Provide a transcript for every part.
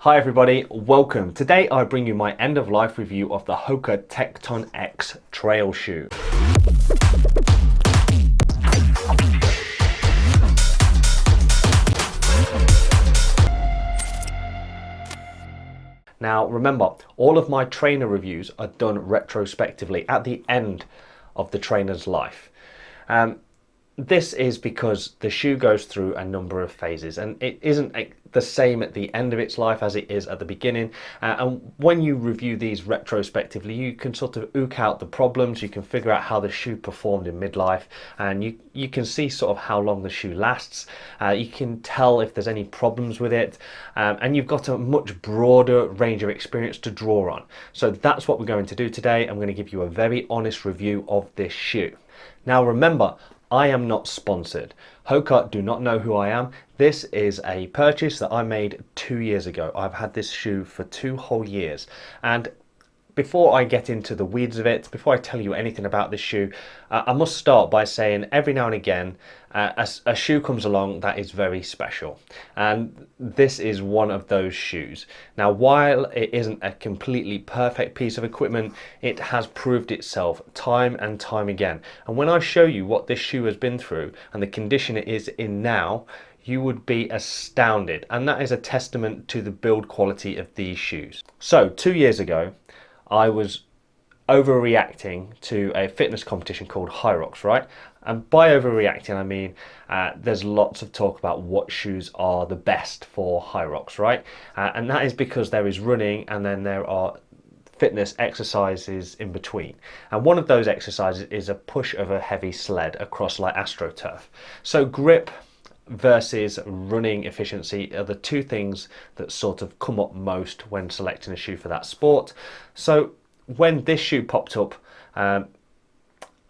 Hi everybody, welcome. Today I bring you my end-of-life review of the Hoka Tecton X trail shoe. Now remember, all of my trainer reviews are done retrospectively at the end of the trainer's life. This is because the shoe goes through a number of phases and it isn't the same at the end of its life as it is at the beginning. And when you review these retrospectively, you can sort of ook out the problems, you can figure out how the shoe performed in midlife, and you can see sort of how long the shoe lasts. You can tell if there's any problems with it, and you've got a much broader range of experience to draw on. So that's what we're going to do today. I'm going to give you a very honest review of this shoe. Now remember, I am not sponsored. Hoka do not know who I am. This is a purchase that I made 2 years ago. I've had this shoe for 2 whole years. And before I get into the weeds of it, before I tell you anything about this shoe, I must start by saying every now and again a shoe comes along that is very special, and this is one of those shoes. Now while it isn't a completely perfect piece of equipment, it has proved itself time and time again, and when I show you what this shoe has been through and the condition it is in now, you would be astounded, and that is a testament to the build quality of these shoes. So 2 years ago I was overreacting to a fitness competition called Hyrox, right? And by overreacting, I mean there's lots of talk about what shoes are the best for Hyrox, right? And that is because there is running and then there are fitness exercises in between. And one of those exercises is a push of a heavy sled across like AstroTurf. So grip versus running efficiency are the two things that sort of come up most when selecting a shoe for that sport. So when this shoe popped up and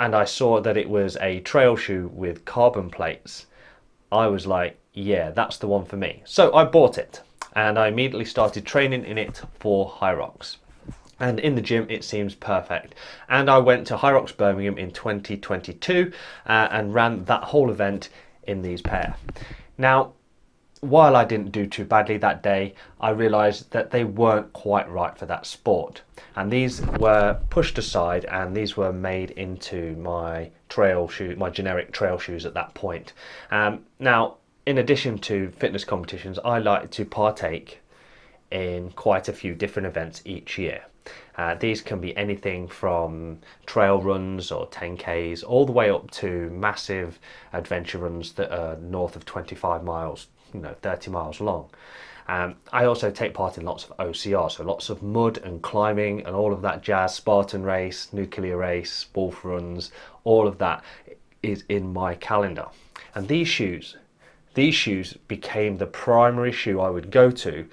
I saw that it was a trail shoe with carbon plates, I was like, yeah, that's the one for me. So I bought it and I immediately started training in it for Hyrox. And in the gym it seems perfect. And I went to Hyrox Birmingham in 2022 and ran that whole event in these pair. Now, while I didn't do too badly that day, I realized that they weren't quite right for that sport. And these were pushed aside and these were made into my trail shoe, my generic trail shoes at that point. Now, in addition to fitness competitions, I like to partake in quite a few different events each year. These can be anything from trail runs or 10Ks all the way up to massive adventure runs that are north of 25 miles, 30 miles long. I also take part in lots of OCR, so lots of mud and climbing and all of that jazz, Spartan race, nuclear race, wolf runs, all of that is in my calendar. And these shoes became the primary shoe I would go to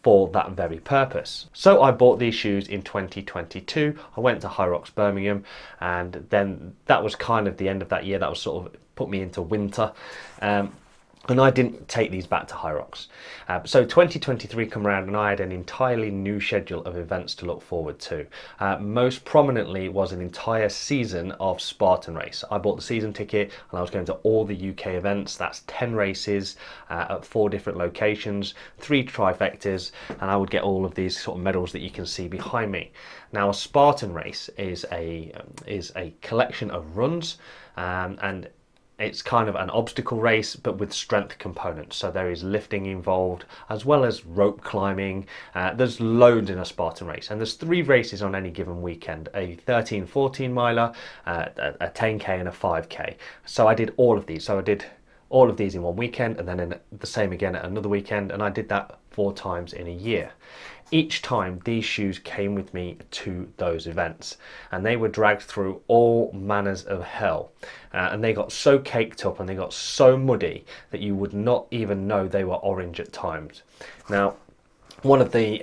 for that very purpose. So I bought these shoes in 2022. I went to Hyrox Birmingham, and then that was kind of the end of that year. That was sort of put me into winter. And I didn't take these back to Hyrox. So 2023 come around and I had an entirely new schedule of events to look forward to. Most prominently was an entire season of Spartan race. I bought the season ticket and I was going to all the UK events. That's 10 races at 4 different locations, 3 trifectas, and I would get all of these sort of medals that you can see behind me. Now a Spartan race is a collection of runs, and it's kind of an obstacle race, but with strength components. So there is lifting involved, as well as rope climbing. There's loads in a Spartan race. And there's 3 races on any given weekend, a 13, 14 miler, a 10K and a 5K. So I did all of these. So I did all of these in one weekend and then the same again at another weekend. And I did that 4 times in a year. Each time these shoes came with me to those events and they were dragged through all manners of hell, and they got so caked up and they got so muddy that you would not even know they were orange at times. Now, one of the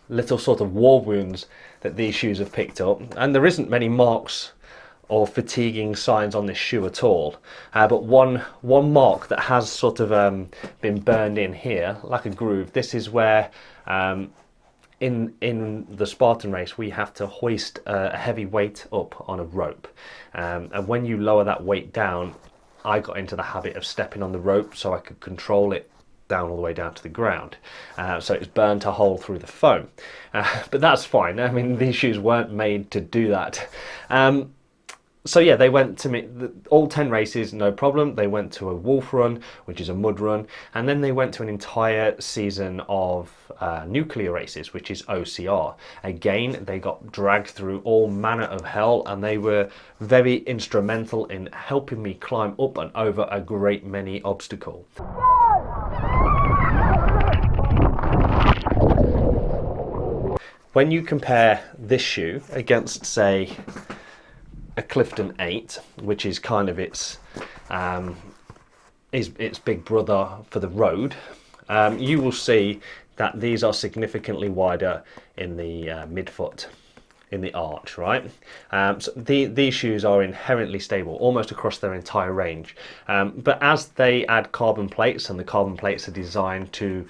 little sort of war wounds that these shoes have picked up, and there isn't many marks or fatiguing signs on this shoe at all, but one mark that has sort of been burned in here like a groove. This is where in the Spartan race we have to hoist a heavy weight up on a rope, and when you lower that weight down, I got into the habit of stepping on the rope so I could control it down all the way down to the ground. So it's burnt a hole through the foam. But that's fine. I mean, these shoes weren't made to do that. So yeah, they went to all 10 races, no problem. They went to a wolf run, which is a mud run, and then they went to an entire season of nuclear races, which is OCR. Again, they got dragged through all manner of hell, and they were very instrumental in helping me climb up and over a great many obstacles. When you compare this shoe against, say, a Clifton 8, which is kind of its big brother for the road, you will see that these are significantly wider in the midfoot, in the arch, right? So these shoes are inherently stable almost across their entire range, but as they add carbon plates, and the carbon plates are designed to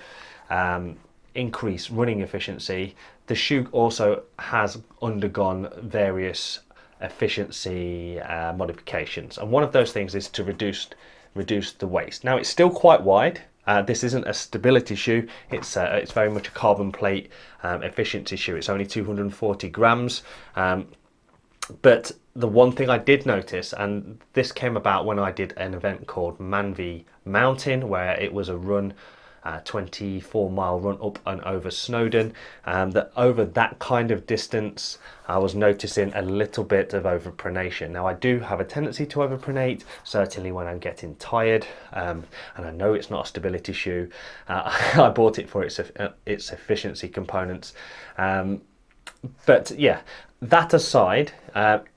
increase running efficiency, the shoe also has undergone various efficiency modifications, and one of those things is to reduce the waist. Now, it's still quite wide. This isn't a stability shoe. It's very much a carbon plate efficiency shoe. It's only 240 grams. But the one thing I did notice, and this came about when I did an event called Manvi Mountain, where it was a run, 24-mile run up and over Snowdon, that over that kind of distance I was noticing a little bit of overpronation. Now, I do have a tendency to overpronate, certainly when I'm getting tired, and I know it's not a stability shoe. I bought it for its efficiency components, but yeah, that aside,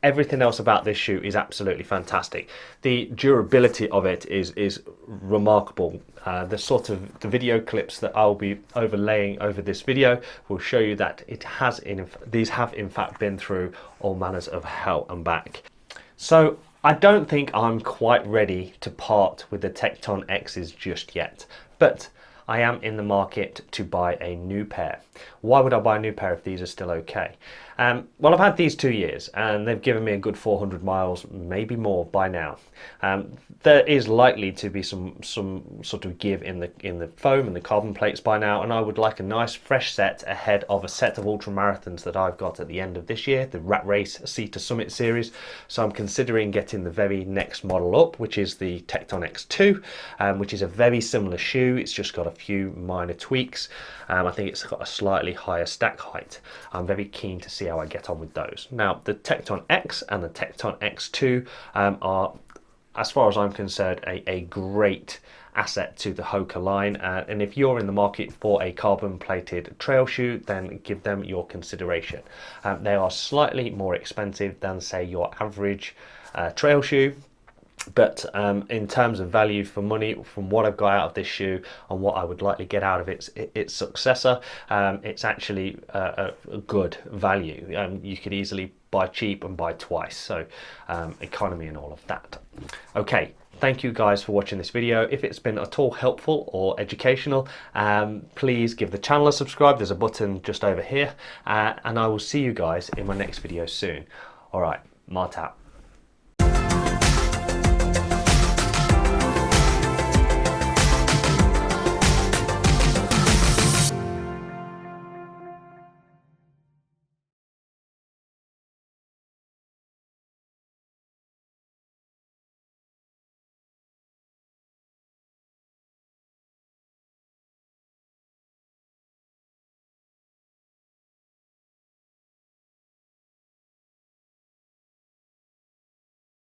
everything else about this shoe is absolutely fantastic. The durability of it is remarkable. The video clips that I'll be overlaying over this video will show you that these have in fact been through all manners of hell and back. So I don't think I'm quite ready to part with the Tecton X's just yet, but I am in the market to buy a new pair. Why would I buy a new pair if these are still okay? Well, I've had these 2 years and they've given me a good 400 miles, maybe more by now. There is likely to be some sort of give in the foam and the carbon plates by now, and I would like a nice fresh set ahead of a set of ultramarathons that I've got at the end of this year, the Rat Race Sea to Summit series. So I'm considering getting the very next model up, which is the Tecton X2, which is a very similar shoe. It's just got a few minor tweaks. I think it's got a slightly higher stack height. I'm very keen to see how I get on with those. Now, the Tecton X and the Tecton X2 are, as far as I'm concerned, a great asset to the Hoka line, and if you're in the market for a carbon plated trail shoe, then give them your consideration. They are slightly more expensive than, say, your average trail shoe, but in terms of value for money, from what I've got out of this shoe and what I would likely get out of its successor, it's actually a good value. You could easily buy cheap and buy twice, so economy and all of that. Okay, thank you guys for watching this video. If it's been at all helpful or educational, please give the channel a subscribe. There's a button just over here, and I will see you guys in my next video soon. All right, Mart out.